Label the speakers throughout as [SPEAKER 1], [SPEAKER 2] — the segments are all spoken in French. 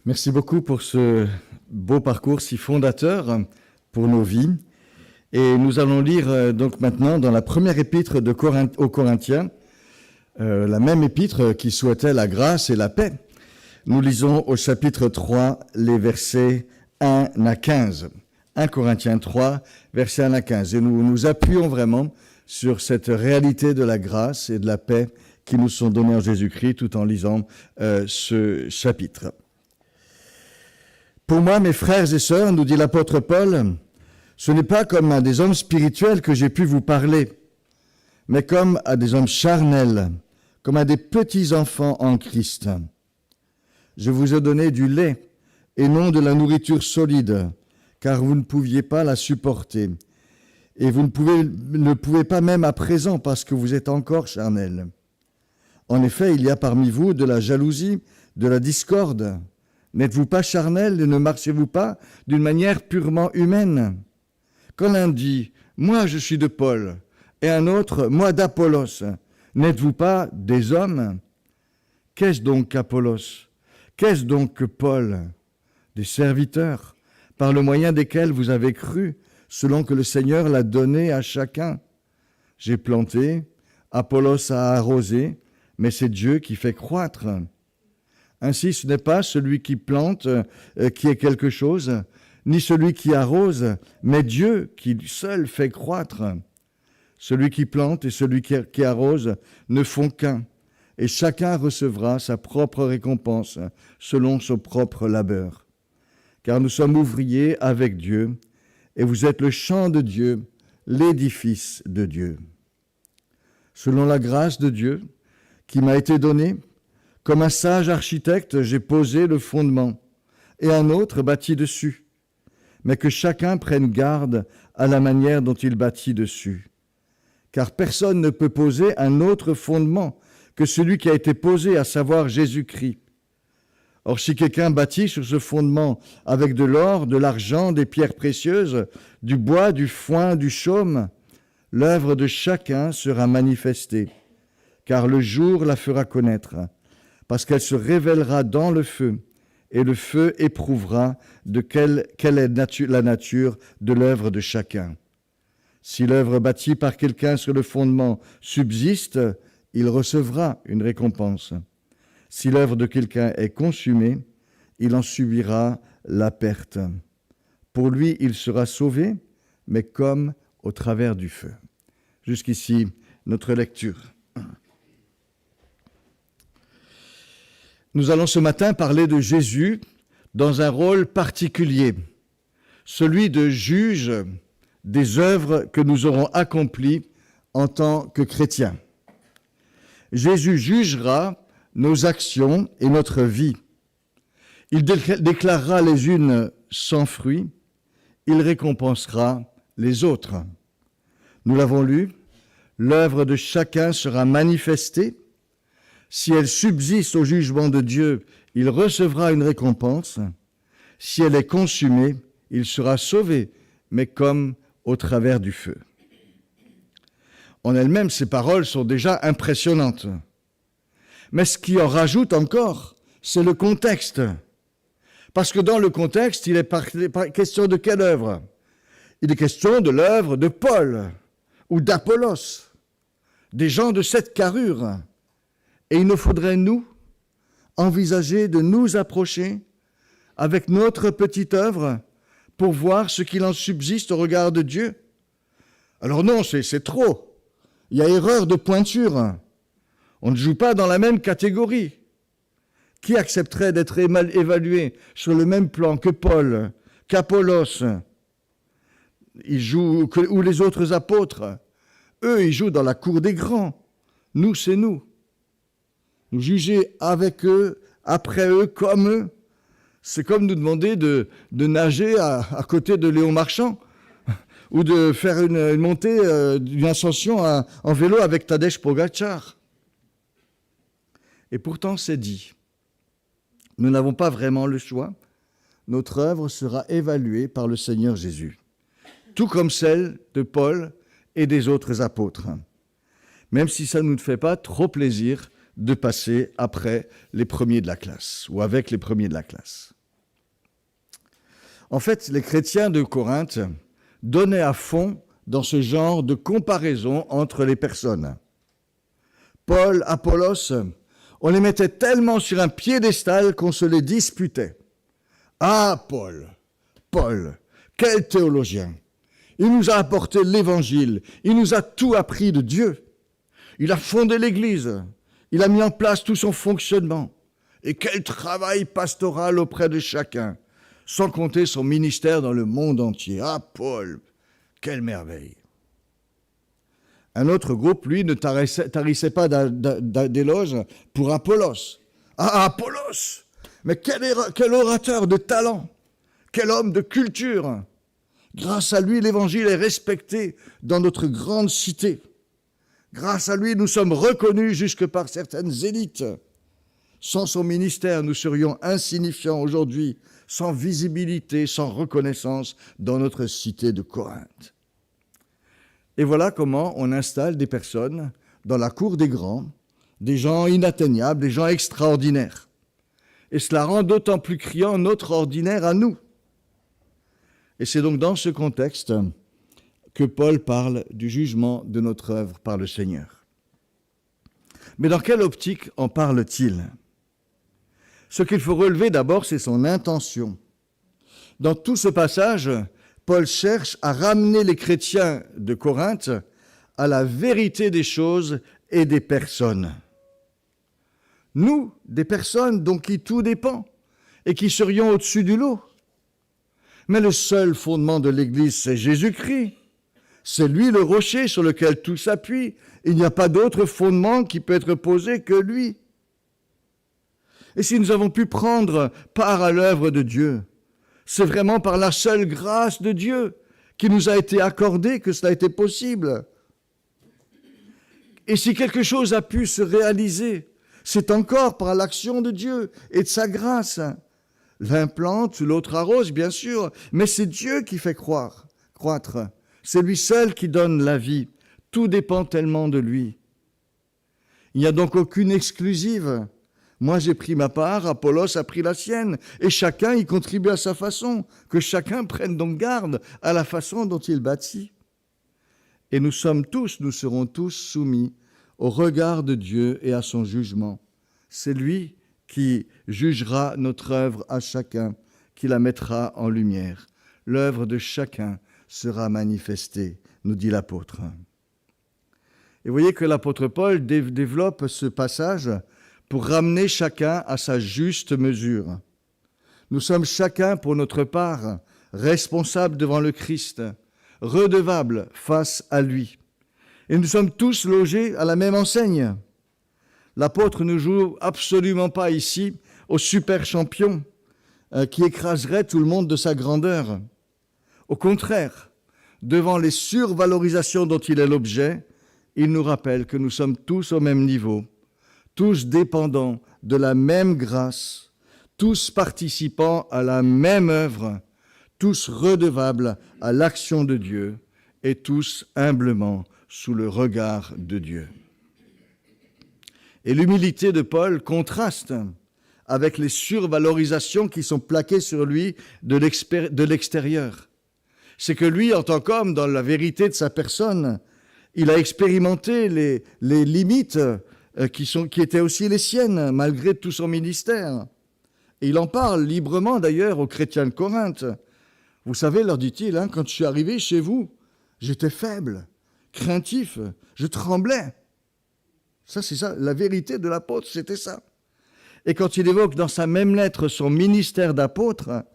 [SPEAKER 1] Merci beaucoup pour ce beau parcours si fondateur pour nos vies. Et nous allons lire donc maintenant dans la première épître aux Corinthiens, la même épître qui souhaitait la grâce et la paix. Nous lisons au chapitre 3 les versets 1 à 15. 1 Corinthiens 3, versets 1 à 15. Et nous nous appuyons vraiment sur cette réalité de la grâce et de la paix qui nous sont données en Jésus-Christ tout en lisant ce chapitre. Pour moi, mes frères et sœurs, nous dit l'apôtre Paul, ce n'est pas comme à des hommes spirituels que j'ai pu vous parler, mais comme à des hommes charnels, comme à des petits-enfants en Christ. Je vous ai donné du lait et non de la nourriture solide, car vous ne pouviez pas la supporter. Et vous ne pouvez pas même à présent parce que vous êtes encore charnels. En effet, il y a parmi vous de la jalousie, de la discorde. N'êtes-vous pas charnels et ne marchez-vous pas d'une manière purement humaine? Quand l'un dit « Moi je suis de Paul » et un autre « Moi d'Apollos », n'êtes-vous pas des hommes? Qu'est-ce donc qu'Apollos? Qu'est-ce donc que Paul? Des serviteurs, par le moyen desquels vous avez cru, selon que le Seigneur l'a donné à chacun. J'ai planté, Apollos a arrosé, mais c'est Dieu qui fait croître. Ainsi, ce n'est pas celui qui plante qui est quelque chose, ni celui qui arrose, mais Dieu qui seul fait croître. Celui qui plante et celui qui arrose ne font qu'un, et chacun recevra sa propre récompense selon son propre labeur. Car nous sommes ouvriers avec Dieu, et vous êtes le champ de Dieu, l'édifice de Dieu. Selon la grâce de Dieu qui m'a été donnée, comme un sage architecte, j'ai posé le fondement, et un autre bâtit dessus. Mais que chacun prenne garde à la manière dont il bâtit dessus. Car personne ne peut poser un autre fondement que celui qui a été posé, à savoir Jésus-Christ. Or, si quelqu'un bâtit sur ce fondement avec de l'or, de l'argent, des pierres précieuses, du bois, du foin, du chaume, l'œuvre de chacun sera manifestée, car le jour la fera connaître, parce qu'elle se révélera dans le feu, et le feu éprouvera de quelle est la nature de l'œuvre de chacun. Si l'œuvre bâtie par quelqu'un sur le fondement subsiste, il recevra une récompense. Si l'œuvre de quelqu'un est consumée, il en subira la perte. Pour lui, il sera sauvé, mais comme au travers du feu. Jusqu'ici, notre lecture. Nous allons ce matin parler de Jésus dans un rôle particulier, celui de juge des œuvres que nous aurons accomplies en tant que chrétiens. Jésus jugera nos actions et notre vie. Il déclarera les unes sans fruit, il récompensera les autres. Nous l'avons lu, l'œuvre de chacun sera manifestée. Si elle subsiste au jugement de Dieu, il recevra une récompense. Si elle est consumée, il sera sauvé, mais comme au travers du feu. En elles-mêmes, ces paroles sont déjà impressionnantes. Mais ce qui en rajoute encore, c'est le contexte. Parce que dans le contexte, il est question de quelle œuvre? Il est question de l'œuvre de Paul ou d'Apollos, des gens de cette carrure. Et il nous faudrait, nous, envisager de nous approcher avec notre petite œuvre pour voir ce qu'il en subsiste au regard de Dieu. Alors non, c'est trop. Il y a erreur de pointure. On ne joue pas dans la même catégorie. Qui accepterait d'être évalué sur le même plan que Paul, qu'Apollos? Ils jouent, ou les autres apôtres. Eux, ils jouent dans la cour des grands. Nous, c'est nous. Nous juger avec eux, après eux, comme eux. C'est comme nous demander de nager à côté de Léon Marchand ou de faire une montée, une ascension en vélo avec Tadej Pogačar. Et pourtant, c'est dit. Nous n'avons pas vraiment le choix. Notre œuvre sera évaluée par le Seigneur Jésus, tout comme celle de Paul et des autres apôtres. Même si ça ne nous fait pas trop plaisir de passer après les premiers de la classe ou avec les premiers de la classe. En fait, les chrétiens de Corinthe donnaient à fond dans ce genre de comparaison entre les personnes. Paul, Apollos, on les mettait tellement sur un piédestal qu'on se les disputait. Ah, Paul, quel théologien! Il nous a apporté l'Évangile, il nous a tout appris de Dieu. Il a fondé l'Église, il a mis en place tout son fonctionnement. Et quel travail pastoral auprès de chacun, sans compter son ministère dans le monde entier. Ah, Paul, quelle merveille! Un autre groupe, lui, ne tarissait pas d'éloges pour Apollos. Ah, Apollos! Mais quel orateur de talent! Quel homme de culture! Grâce à lui, l'Évangile est respecté dans notre grande cité. Grâce à lui, nous sommes reconnus jusque par certaines élites. Sans son ministère, nous serions insignifiants aujourd'hui, sans visibilité, sans reconnaissance dans notre cité de Corinthe. Et voilà comment on installe des personnes dans la cour des grands, des gens inatteignables, des gens extraordinaires. Et cela rend d'autant plus criant notre ordinaire à nous. Et c'est donc dans ce contexte que Paul parle du jugement de notre œuvre par le Seigneur. Mais dans quelle optique en parle-t-il ? Ce qu'il faut relever d'abord, c'est son intention. Dans tout ce passage, Paul cherche à ramener les chrétiens de Corinthe à la vérité des choses et des personnes. Nous, des personnes dont qui tout dépend et qui serions au-dessus du lot. Mais le seul fondement de l'Église, c'est Jésus-Christ. C'est lui le rocher sur lequel tout s'appuie. Il n'y a pas d'autre fondement qui peut être posé que lui. Et si nous avons pu prendre part à l'œuvre de Dieu, c'est vraiment par la seule grâce de Dieu qui nous a été accordée que cela a été possible. Et si quelque chose a pu se réaliser, c'est encore par l'action de Dieu et de sa grâce. L'un plante, l'autre arrose, bien sûr, mais c'est Dieu qui fait croître. C'est lui seul qui donne la vie. Tout dépend tellement de lui. Il n'y a donc aucune exclusive. Moi, j'ai pris ma part, Apollos a pris la sienne, et chacun y contribue à sa façon. Que chacun prenne donc garde à la façon dont il bâtit. Et nous serons tous soumis au regard de Dieu et à son jugement. C'est lui qui jugera notre œuvre à chacun, qui la mettra en lumière. L'œuvre de chacun sera manifestée, nous dit l'apôtre. Et vous voyez que l'apôtre Paul développe ce passage pour ramener chacun à sa juste mesure. Nous sommes chacun, pour notre part, responsables devant le Christ, redevables face à lui. Et nous sommes tous logés à la même enseigne. L'apôtre ne joue absolument pas ici au super champion qui écraserait tout le monde de sa grandeur. Au contraire, devant les survalorisations dont il est l'objet, il nous rappelle que nous sommes tous au même niveau, tous dépendants de la même grâce, tous participant à la même œuvre, tous redevables à l'action de Dieu et tous humblement sous le regard de Dieu. Et l'humilité de Paul contraste avec les survalorisations qui sont plaquées sur lui de l'extérieur. C'est que lui, en tant qu'homme, dans la vérité de sa personne, il a expérimenté les limites qui étaient aussi les siennes, malgré tout son ministère. Et il en parle librement, d'ailleurs, aux chrétiens de Corinthe. Vous savez, leur dit-il, quand je suis arrivé chez vous, j'étais faible, craintif, je tremblais. Ça, c'est ça, la vérité de l'apôtre, c'était ça. Et quand il évoque dans sa même lettre son ministère d'apôtre,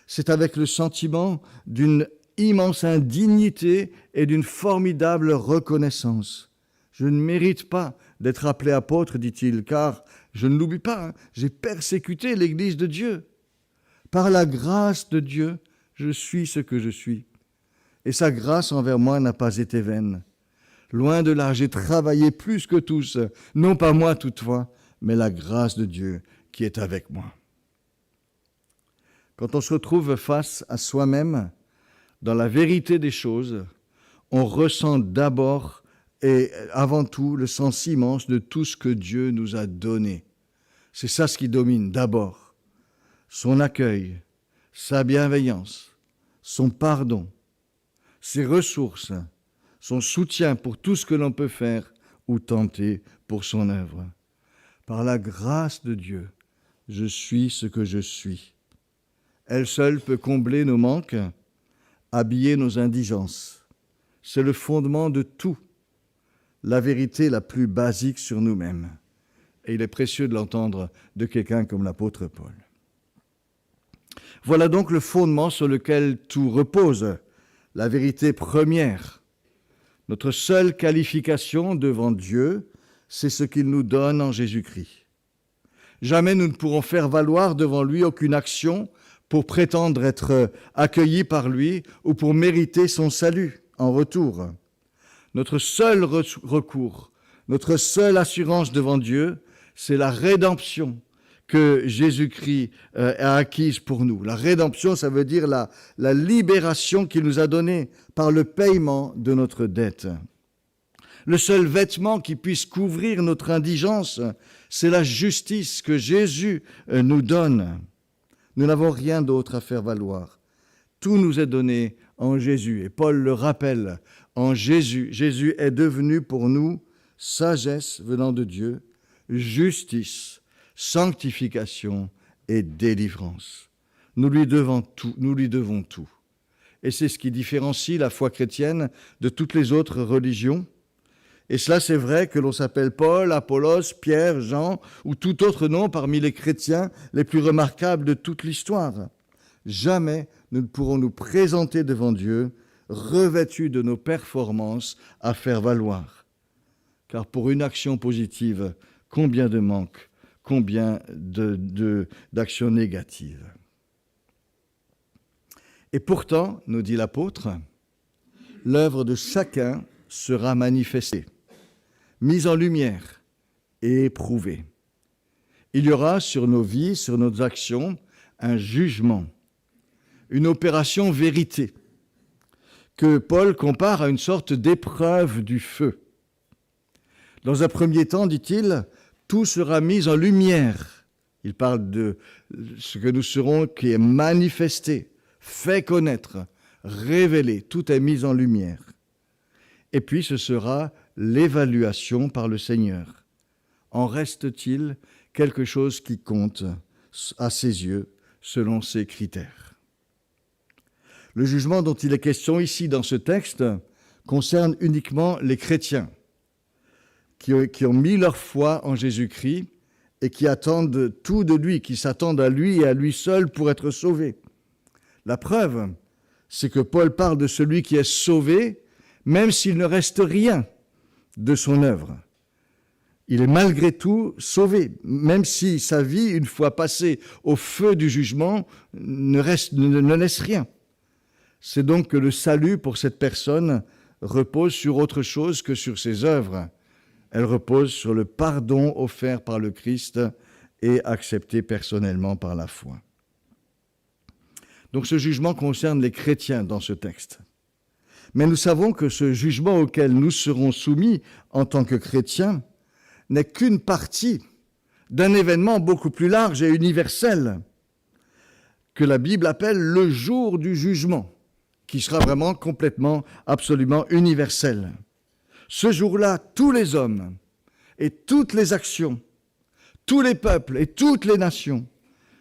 [SPEAKER 1] c'est avec le sentiment d'une immense indignité et d'une formidable reconnaissance. Je ne mérite pas d'être appelé apôtre, dit-il, car, je ne l'oublie pas, j'ai persécuté l'Église de Dieu. Par la grâce de Dieu, je suis ce que je suis. Et sa grâce envers moi n'a pas été vaine. Loin de là, j'ai travaillé plus que tous, non pas moi toutefois, mais la grâce de Dieu qui est avec moi. Quand on se retrouve face à soi-même, dans la vérité des choses, on ressent d'abord et avant tout le sens immense de tout ce que Dieu nous a donné. C'est ça ce qui domine d'abord. Son accueil, sa bienveillance, son pardon, ses ressources, son soutien pour tout ce que l'on peut faire ou tenter pour son œuvre. Par la grâce de Dieu, je suis ce que je suis. Elle seule peut combler nos manques, habiller nos indigences. C'est le fondement de tout, la vérité la plus basique sur nous-mêmes. Et il est précieux de l'entendre de quelqu'un comme l'apôtre Paul. Voilà donc le fondement sur lequel tout repose, la vérité première. Notre seule qualification devant Dieu, c'est ce qu'il nous donne en Jésus-Christ. Jamais nous ne pourrons faire valoir devant lui aucune action pour prétendre être accueillis par lui ou pour mériter son salut en retour. Notre seul recours, notre seule assurance devant Dieu, c'est la rédemption que Jésus-Christ a acquise pour nous. La rédemption, ça veut dire la libération qu'il nous a donnée par le paiement de notre dette. Le seul vêtement qui puisse couvrir notre indigence, c'est la justice que Jésus nous donne. Nous n'avons rien d'autre à faire valoir. Tout nous est donné en Jésus. Et Paul le rappelle, en Jésus. Jésus est devenu pour nous sagesse venant de Dieu, justice, sanctification et délivrance. Nous lui devons tout. Et c'est ce qui différencie la foi chrétienne de toutes les autres religions. Et cela, c'est vrai que l'on s'appelle Paul, Apollos, Pierre, Jean ou tout autre nom parmi les chrétiens les plus remarquables de toute l'histoire. Jamais nous ne pourrons nous présenter devant Dieu revêtus de nos performances à faire valoir. Car pour une action positive, combien de manques, combien d'actions négatives. Et pourtant, nous dit l'apôtre, l'œuvre de chacun sera manifestée, mise en lumière et éprouvée. Il y aura sur nos vies, sur nos actions, un jugement, une opération vérité, que Paul compare à une sorte d'épreuve du feu. Dans un premier temps, dit-il, tout sera mis en lumière. Il parle de ce que nous serons, qui est manifesté, fait connaître, révélé. Tout est mis en lumière. Et puis ce sera l'évaluation par le Seigneur. En reste-t-il quelque chose qui compte à ses yeux selon ses critères? Le jugement dont il est question ici dans ce texte concerne uniquement les chrétiens qui ont mis leur foi en Jésus-Christ et qui attendent tout de lui, qui s'attendent à lui et à lui seul pour être sauvés. La preuve, c'est que Paul parle de celui qui est sauvé, même s'il ne reste rien de son œuvre. Il est malgré tout sauvé, même si sa vie, une fois passée au feu du jugement, ne laisse rien. C'est donc que le salut pour cette personne repose sur autre chose que sur ses œuvres. Elle repose sur le pardon offert par le Christ et accepté personnellement par la foi. Donc ce jugement concerne les chrétiens dans ce texte. Mais nous savons que ce jugement auquel nous serons soumis en tant que chrétiens n'est qu'une partie d'un événement beaucoup plus large et universel que la Bible appelle le jour du jugement, qui sera vraiment complètement, absolument universel. Ce jour-là, tous les hommes et toutes les actions, tous les peuples et toutes les nations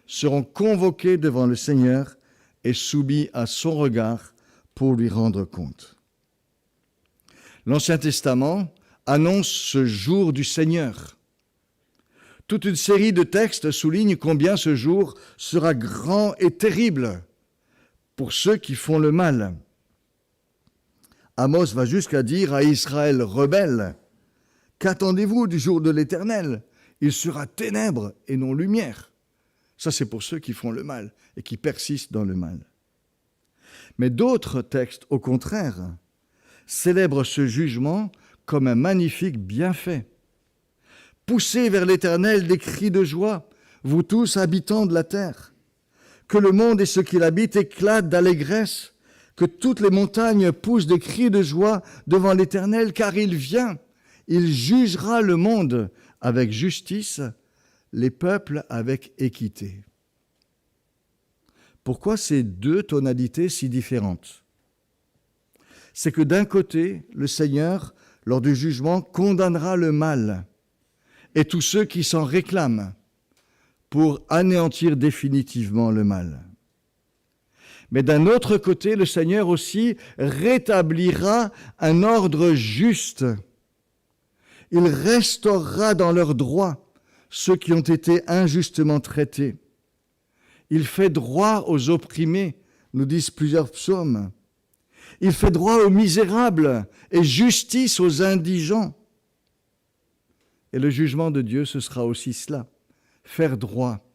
[SPEAKER 1] seront convoqués devant le Seigneur et soumis à son regard pour lui rendre compte. L'Ancien Testament annonce ce jour du Seigneur. Toute une série de textes souligne combien ce jour sera grand et terrible pour ceux qui font le mal. Amos va jusqu'à dire à Israël rebelle, « Qu'attendez-vous du jour de l'Éternel ? Il sera ténèbres et non lumière. » Ça, c'est pour ceux qui font le mal et qui persistent dans le mal. Mais d'autres textes, au contraire, célèbrent ce jugement comme un magnifique bienfait. « Poussez vers l'Éternel des cris de joie, vous tous habitants de la terre. Que le monde et ce qu'il habite éclatent d'allégresse. Que toutes les montagnes poussent des cris de joie devant l'Éternel, car il vient. Il jugera le monde avec justice, les peuples avec équité. » Pourquoi ces deux tonalités si différentes? C'est que d'un côté, le Seigneur, lors du jugement, condamnera le mal et tous ceux qui s'en réclament pour anéantir définitivement le mal. Mais d'un autre côté, le Seigneur aussi rétablira un ordre juste. Il restaurera dans leurs droits ceux qui ont été injustement traités. Il fait droit aux opprimés, nous disent plusieurs psaumes. Il fait droit aux misérables et justice aux indigents. Et le jugement de Dieu, ce sera aussi cela, faire droit.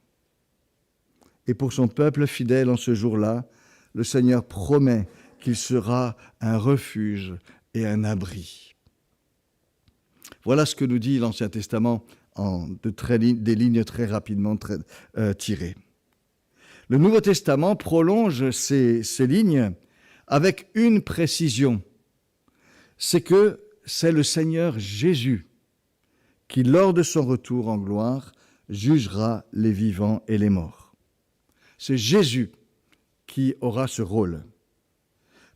[SPEAKER 1] Et pour son peuple fidèle en ce jour-là, le Seigneur promet qu'il sera un refuge et un abri. Voilà ce que nous dit l'Ancien Testament en des lignes très rapidement tirées. Le Nouveau Testament prolonge ces lignes avec une précision. C'est que c'est le Seigneur Jésus qui, lors de son retour en gloire, jugera les vivants et les morts. C'est Jésus qui aura ce rôle.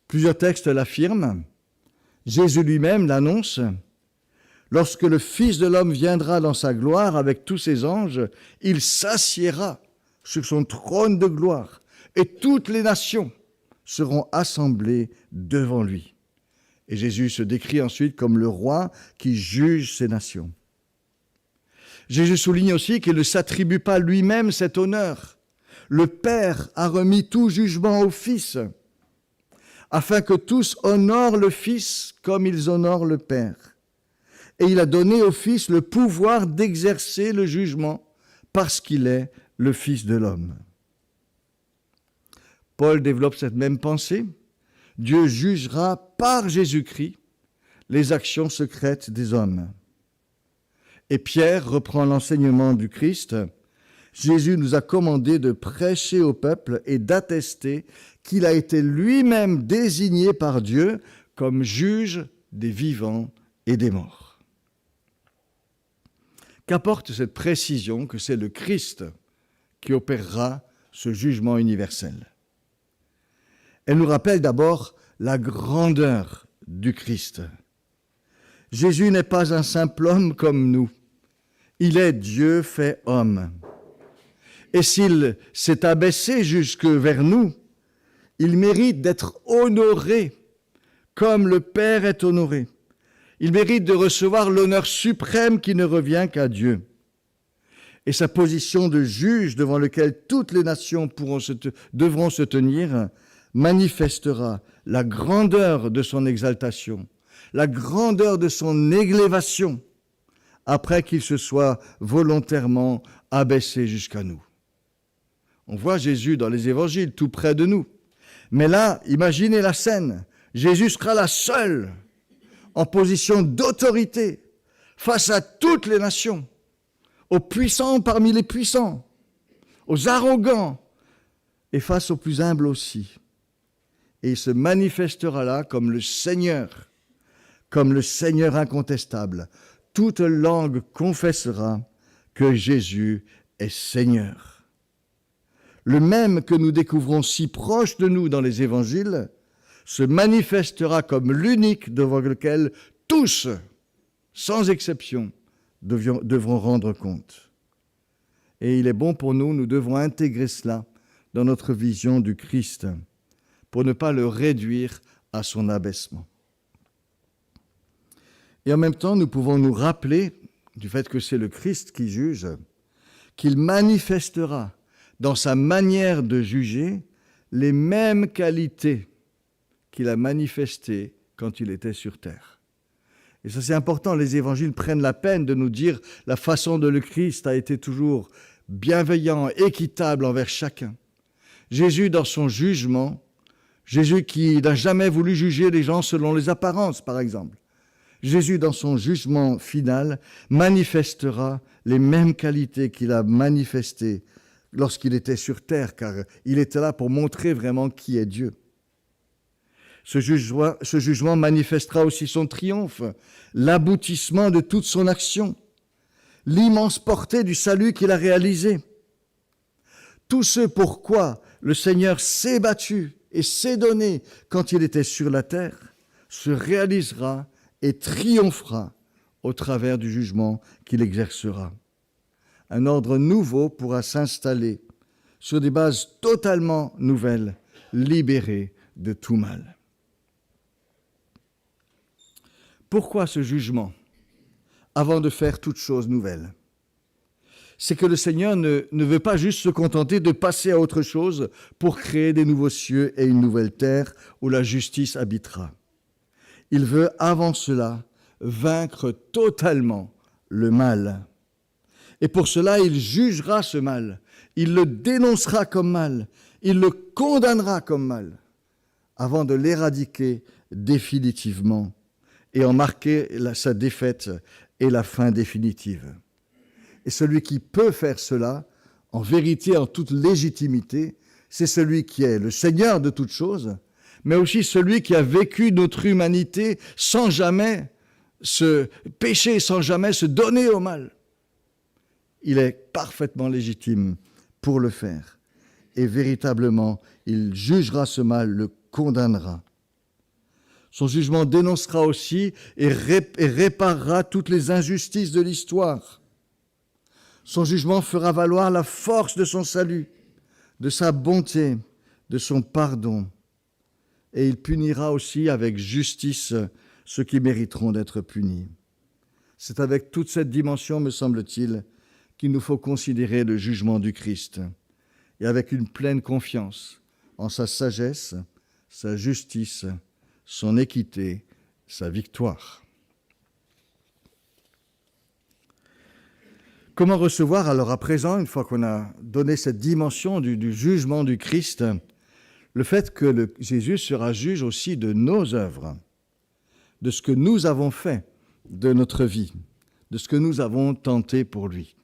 [SPEAKER 1] Plusieurs textes l'affirment. Jésus lui-même l'annonce. Lorsque le Fils de l'homme viendra dans sa gloire avec tous ses anges, il s'assiera sur son trône de gloire et toutes les nations seront assemblées devant lui. Et Jésus se décrit ensuite comme le roi qui juge ces nations. Jésus souligne aussi qu'il ne s'attribue pas lui-même cet honneur. Le Père a remis tout jugement au Fils, afin que tous honorent le Fils comme ils honorent le Père. Et il a donné au Fils le pouvoir d'exercer le jugement parce qu'il est le Fils de l'homme. Paul développe cette même pensée. Dieu jugera par Jésus-Christ les actions secrètes des hommes. Et Pierre reprend l'enseignement du Christ. Jésus nous a commandé de prêcher au peuple et d'attester qu'il a été lui-même désigné par Dieu comme juge des vivants et des morts. Qu'apporte cette précision que c'est le Christ qui opérera ce jugement universel? Elle nous rappelle d'abord la grandeur du Christ. Jésus n'est pas un simple homme comme nous. Il est Dieu fait homme. Et s'il s'est abaissé jusque vers nous, il mérite d'être honoré comme le Père est honoré. Il mérite de recevoir l'honneur suprême qui ne revient qu'à Dieu. Et sa position de juge devant lequel toutes les nations devront se tenir manifestera la grandeur de son exaltation, la grandeur de son élévation, après qu'il se soit volontairement abaissé jusqu'à nous. On voit Jésus dans les évangiles, tout près de nous. Mais là, imaginez la scène. Jésus sera la seule en position d'autorité face à toutes les nations, aux puissants parmi les puissants, aux arrogants et face aux plus humbles aussi. Et il se manifestera là comme le Seigneur incontestable. Toute langue confessera que Jésus est Seigneur. Le même que nous découvrons si proche de nous dans les évangiles se manifestera comme l'unique devant lequel tous, sans exception, devront rendre compte. Et il est bon pour nous, nous devons intégrer cela dans notre vision du Christ pour ne pas le réduire à son abaissement. Et en même temps, nous pouvons nous rappeler du fait que c'est le Christ qui juge, qu'il manifestera dans sa manière de juger les mêmes qualités qu'il a manifestées quand il était sur terre. Et ça, c'est important, les évangiles prennent la peine de nous dire la façon dont le Christ a été toujours bienveillant, équitable envers chacun. Jésus, dans son jugement, Jésus qui n'a jamais voulu juger les gens selon les apparences, par exemple, Jésus, dans son jugement final, manifestera les mêmes qualités qu'il a manifestées lorsqu'il était sur terre, car il était là pour montrer vraiment qui est Dieu. Ce jugement manifestera aussi son triomphe, l'aboutissement de toute son action, l'immense portée du salut qu'il a réalisé. Tout ce pourquoi le Seigneur s'est battu et s'est donné quand il était sur la terre, se réalisera et triomphera au travers du jugement qu'il exercera. Un ordre nouveau pourra s'installer sur des bases totalement nouvelles, libérées de tout mal. Pourquoi ce jugement avant de faire toute chose nouvelle? C'est que le Seigneur ne veut pas juste se contenter de passer à autre chose pour créer des nouveaux cieux et une nouvelle terre où la justice habitera. Il veut avant cela vaincre totalement le mal. Et pour cela, il jugera ce mal, il le dénoncera comme mal, il le condamnera comme mal, avant de l'éradiquer définitivement et en marquer sa défaite et la fin définitive. Et celui qui peut faire cela, en vérité, en toute légitimité, c'est celui qui est le Seigneur de toutes choses, mais aussi celui qui a vécu notre humanité sans jamais se pécher, sans jamais se donner au mal. Il est parfaitement légitime pour le faire. Et véritablement, il jugera ce mal, le condamnera. Son jugement dénoncera aussi et réparera toutes les injustices de l'histoire. Son jugement fera valoir la force de son salut, de sa bonté, de son pardon. Et il punira aussi avec justice ceux qui mériteront d'être punis. C'est avec toute cette dimension, me semble-t-il, qu'il nous faut considérer le jugement du Christ, et avec une pleine confiance en sa sagesse, sa justice, son équité, sa victoire. Comment recevoir alors à présent, une fois qu'on a donné cette dimension du jugement du Christ, le fait que Jésus sera juge aussi de nos œuvres, de ce que nous avons fait de notre vie, de ce que nous avons tenté pour lui.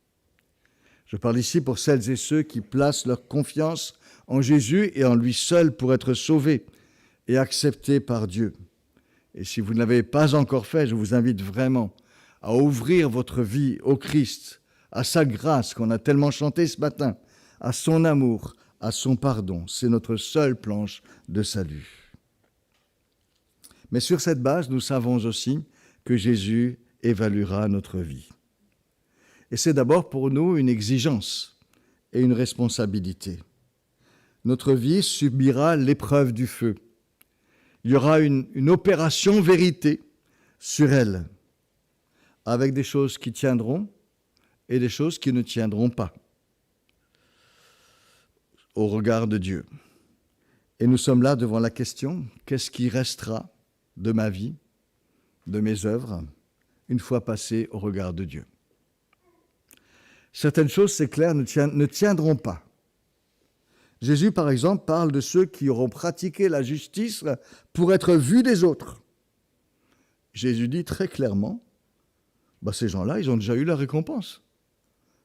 [SPEAKER 1] Je parle ici pour celles et ceux qui placent leur confiance en Jésus et en lui seul pour être sauvés et acceptés par Dieu. Et si vous ne l'avez pas encore fait, je vous invite vraiment à ouvrir votre vie au Christ, à sa grâce qu'on a tellement chanté ce matin, à son amour, à son pardon. C'est notre seule planche de salut. Mais sur cette base, nous savons aussi que Jésus évaluera notre vie. Et c'est d'abord pour nous une exigence et une responsabilité. Notre vie subira l'épreuve du feu. Il y aura une opération vérité sur elle, avec des choses qui tiendront et des choses qui ne tiendront pas au regard de Dieu. Et nous sommes là devant la question, qu'est-ce qui restera de ma vie, de mes œuvres, une fois passées au regard de Dieu? Certaines choses, c'est clair, ne tiendront pas. Jésus, par exemple, parle de ceux qui auront pratiqué la justice pour être vus des autres. Jésus dit très clairement, ces gens-là, ils ont déjà eu la récompense.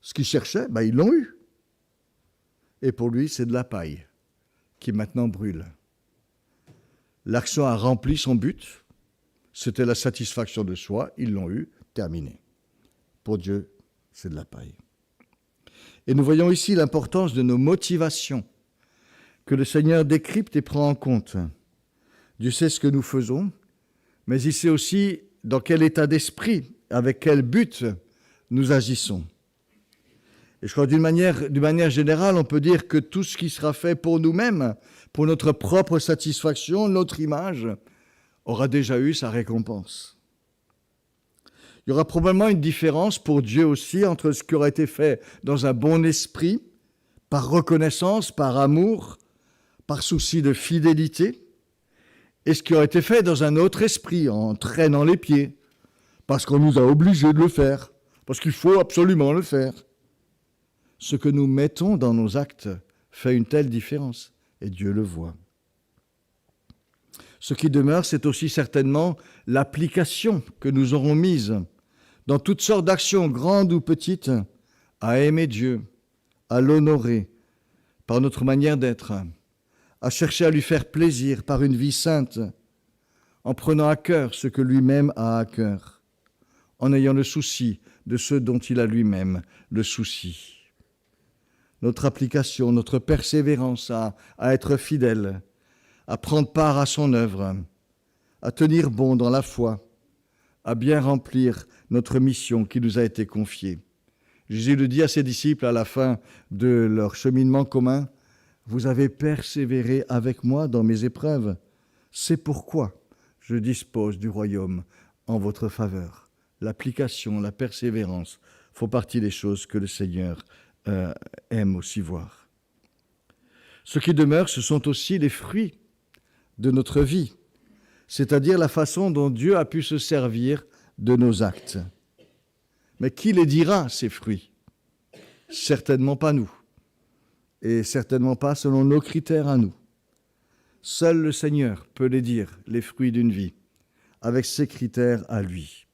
[SPEAKER 1] Ce qu'ils cherchaient, ils l'ont eu. Et pour lui, c'est de la paille qui maintenant brûle. L'action a rempli son but, c'était la satisfaction de soi, ils l'ont eu, terminé. Pour Dieu, c'est de la paille. Et nous voyons ici l'importance de nos motivations, que le Seigneur décrypte et prend en compte. Dieu sait ce que nous faisons, mais il sait aussi dans quel état d'esprit, avec quel but nous agissons. Et je crois d'une manière générale, on peut dire que tout ce qui sera fait pour nous-mêmes, pour notre propre satisfaction, notre image, aura déjà eu sa récompense. Il y aura probablement une différence pour Dieu aussi entre ce qui aura été fait dans un bon esprit, par reconnaissance, par amour, par souci de fidélité, et ce qui aura été fait dans un autre esprit, en traînant les pieds, parce qu'on nous a obligés de le faire, parce qu'il faut absolument le faire. Ce que nous mettons dans nos actes fait une telle différence, et Dieu le voit. Ce qui demeure, c'est aussi certainement l'application que nous aurons mise dans toutes sortes d'actions, grandes ou petites, à aimer Dieu, à l'honorer par notre manière d'être, à chercher à lui faire plaisir par une vie sainte, en prenant à cœur ce que lui-même a à cœur, en ayant le souci de ceux dont il a lui-même le souci. notre application, notre persévérance à être fidèle, à prendre part à son œuvre, à tenir bon dans la foi, à bien remplir notre mission qui nous a été confiée. Jésus le dit à ses disciples à la fin de leur cheminement commun, « Vous avez persévéré avec moi dans mes épreuves. C'est pourquoi je dispose du royaume en votre faveur. » L'application, la persévérance font partie des choses que le Seigneur aime aussi voir. Ce qui demeure, ce sont aussi les fruits de notre vie, c'est-à-dire la façon dont Dieu a pu se servir de nos actes. Mais qui les dira, ces fruits? Certainement pas nous, et certainement pas selon nos critères à nous. Seul le Seigneur peut les dire, les fruits d'une vie, avec ses critères à lui.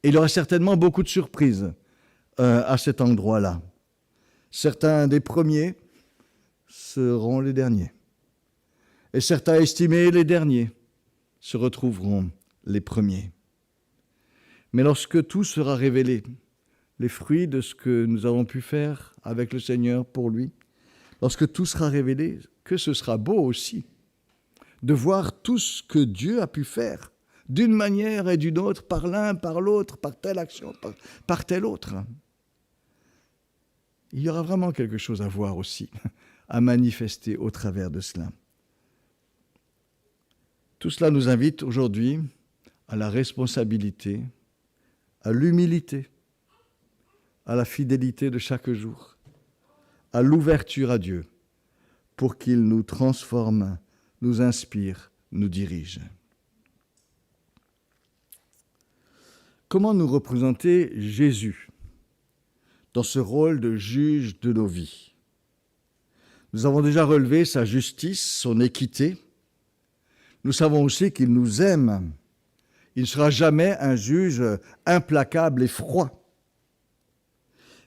[SPEAKER 1] Et il y aura certainement beaucoup de surprises à cet endroit-là. Certains des premiers seront les derniers. Et certains estimés les derniers se retrouveront les premiers. Mais lorsque tout sera révélé, les fruits de ce que nous avons pu faire avec le Seigneur pour lui, lorsque tout sera révélé, que ce sera beau aussi de voir tout ce que Dieu a pu faire d'une manière et d'une autre, par l'un, par l'autre, par telle action, par telle autre. Il y aura vraiment quelque chose à voir aussi, à manifester au travers de cela. Tout cela nous invite aujourd'hui à la responsabilité, à l'humilité, à la fidélité de chaque jour, à l'ouverture à Dieu pour qu'il nous transforme, nous inspire, nous dirige. Comment nous représenter Jésus dans ce rôle de juge de nos vies? Nous avons déjà relevé sa justice, son équité. Nous savons aussi qu'il nous aime. Il ne sera jamais un juge implacable et froid.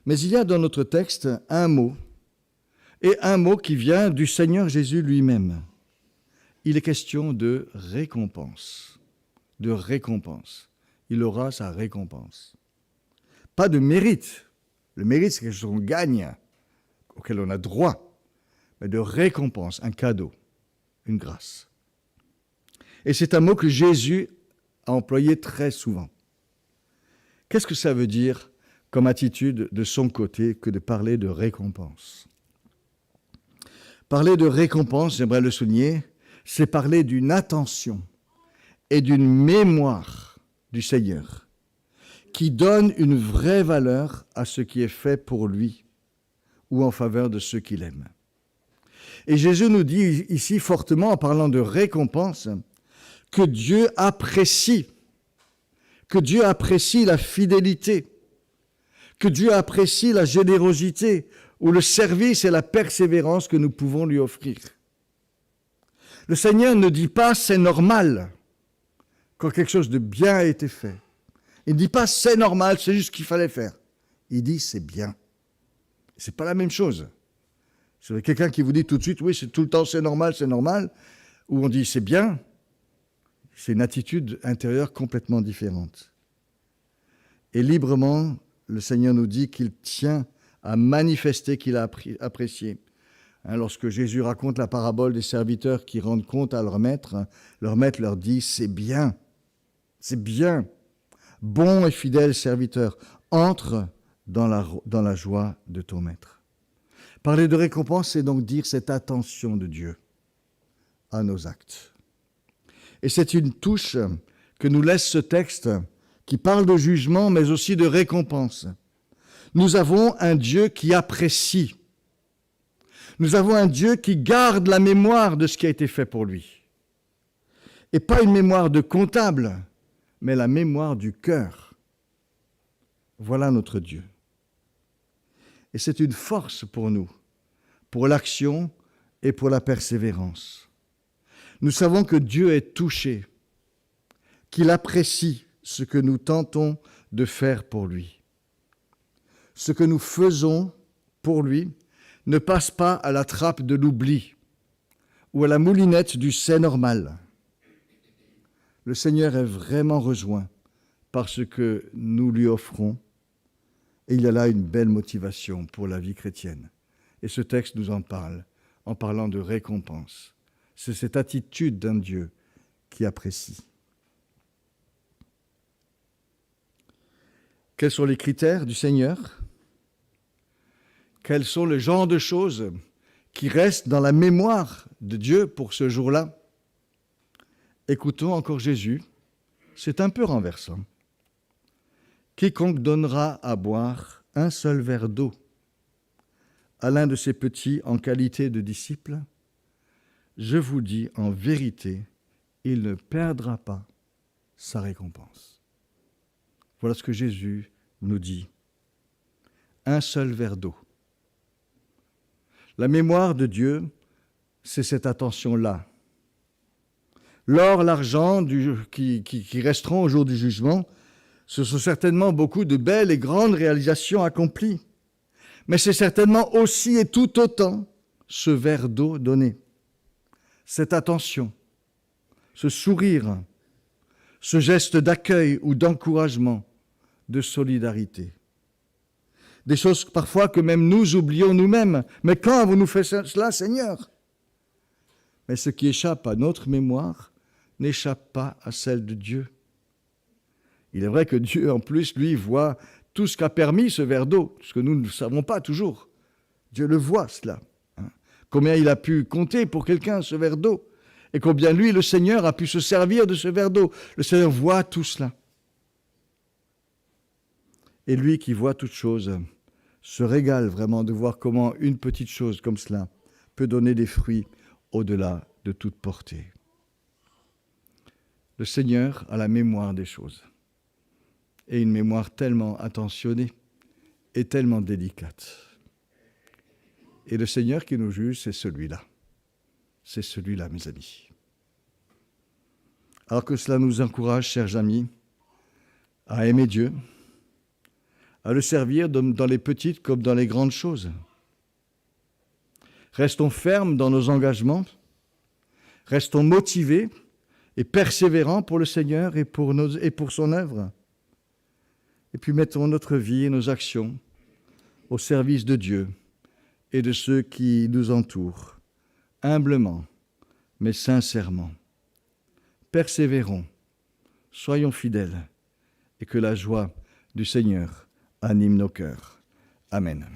[SPEAKER 1] Mais il y a dans notre texte un mot qui vient du Seigneur Jésus lui-même. Il est question de récompense. De récompense. Il aura sa récompense. Pas de mérite. Le mérite, c'est quelque chose qu'on gagne, auquel on a droit. Mais de récompense, un cadeau, une grâce. Et c'est un mot que Jésus a employé très souvent. Qu'est-ce que ça veut dire comme attitude de son côté que de parler de récompense? Parler de récompense, j'aimerais le souligner, c'est parler d'une attention et d'une mémoire du Seigneur qui donne une vraie valeur à ce qui est fait pour lui ou en faveur de ceux qu'il aime. Et Jésus nous dit ici fortement, en parlant de récompense, que Dieu apprécie la fidélité, que Dieu apprécie la générosité ou le service et la persévérance que nous pouvons lui offrir. Le Seigneur ne dit pas « c'est normal » quand quelque chose de bien a été fait. Il ne dit pas « c'est normal, c'est juste ce qu'il fallait faire ». Il dit « c'est bien ». Ce n'est pas la même chose. C'est quelqu'un qui vous dit tout de suite « oui, c'est tout le temps c'est normal », ou on dit « c'est bien ». C'est une attitude intérieure complètement différente. Et librement, le Seigneur nous dit qu'il tient à manifester qu'il a apprécié. Lorsque Jésus raconte la parabole des serviteurs qui rendent compte à leur maître leur dit « c'est bien, bon et fidèle serviteur, entre dans la joie de ton maître ». Parler de récompense, c'est donc dire cette attention de Dieu à nos actes. Et c'est une touche que nous laisse ce texte qui parle de jugement, mais aussi de récompense. Nous avons un Dieu qui apprécie. Nous avons un Dieu qui garde la mémoire de ce qui a été fait pour lui. Et pas une mémoire de comptable, mais la mémoire du cœur. Voilà notre Dieu. Et c'est une force pour nous, pour l'action et pour la persévérance. Nous savons que Dieu est touché, qu'il apprécie ce que nous tentons de faire pour lui. Ce que nous faisons pour lui ne passe pas à la trappe de l'oubli ou à la moulinette du « c'est normal ». Le Seigneur est vraiment rejoint par ce que nous lui offrons Et il y a là une belle motivation pour la vie chrétienne. Et ce texte nous en parle, en parlant de récompense. C'est cette attitude d'un Dieu qui apprécie. Quels sont les critères du Seigneur? Quels sont le genre de choses qui restent dans la mémoire de Dieu pour ce jour-là? Écoutons encore Jésus. C'est un peu renversant. Quiconque donnera à boire un seul verre d'eau à l'un de ses petits en qualité de disciple, je vous dis en vérité, il ne perdra pas sa récompense. Voilà ce que Jésus nous dit. Un seul verre d'eau. La mémoire de Dieu, c'est cette attention-là. L'or, l'argent qui resteront au jour du jugement, ce sont certainement beaucoup de belles et grandes réalisations accomplies. Mais c'est certainement aussi et tout autant ce verre d'eau donné. Cette attention, ce sourire, ce geste d'accueil ou d'encouragement, de solidarité. Des choses parfois que même nous oublions nous-mêmes. Mais quand avons-nous fait cela, Seigneur? Mais ce qui échappe à notre mémoire n'échappe pas à celle de Dieu. Il est vrai que Dieu, en plus, lui, voit tout ce qu'a permis ce verre d'eau, ce que nous ne savons pas toujours. Dieu le voit, cela. Combien il a pu compter pour quelqu'un ce verre d'eau, et combien lui, le Seigneur, a pu se servir de ce verre d'eau. Le Seigneur voit tout cela. Et lui qui voit toutes choses se régale vraiment de voir comment une petite chose comme cela peut donner des fruits au-delà de toute portée. Le Seigneur a la mémoire des choses, et une mémoire tellement attentionnée et tellement délicate. Et le Seigneur qui nous juge, c'est celui-là. C'est celui-là, mes amis. Alors que cela nous encourage, chers amis, à aimer Dieu, à le servir dans les petites comme dans les grandes choses. Restons fermes dans nos engagements, restons motivés et persévérants pour le Seigneur et pour son œuvre. Et puis mettons notre vie et nos actions au service de Dieu et de ceux qui nous entourent, humblement, mais sincèrement. Persévérons, soyons fidèles, et que la joie du Seigneur anime nos cœurs. Amen.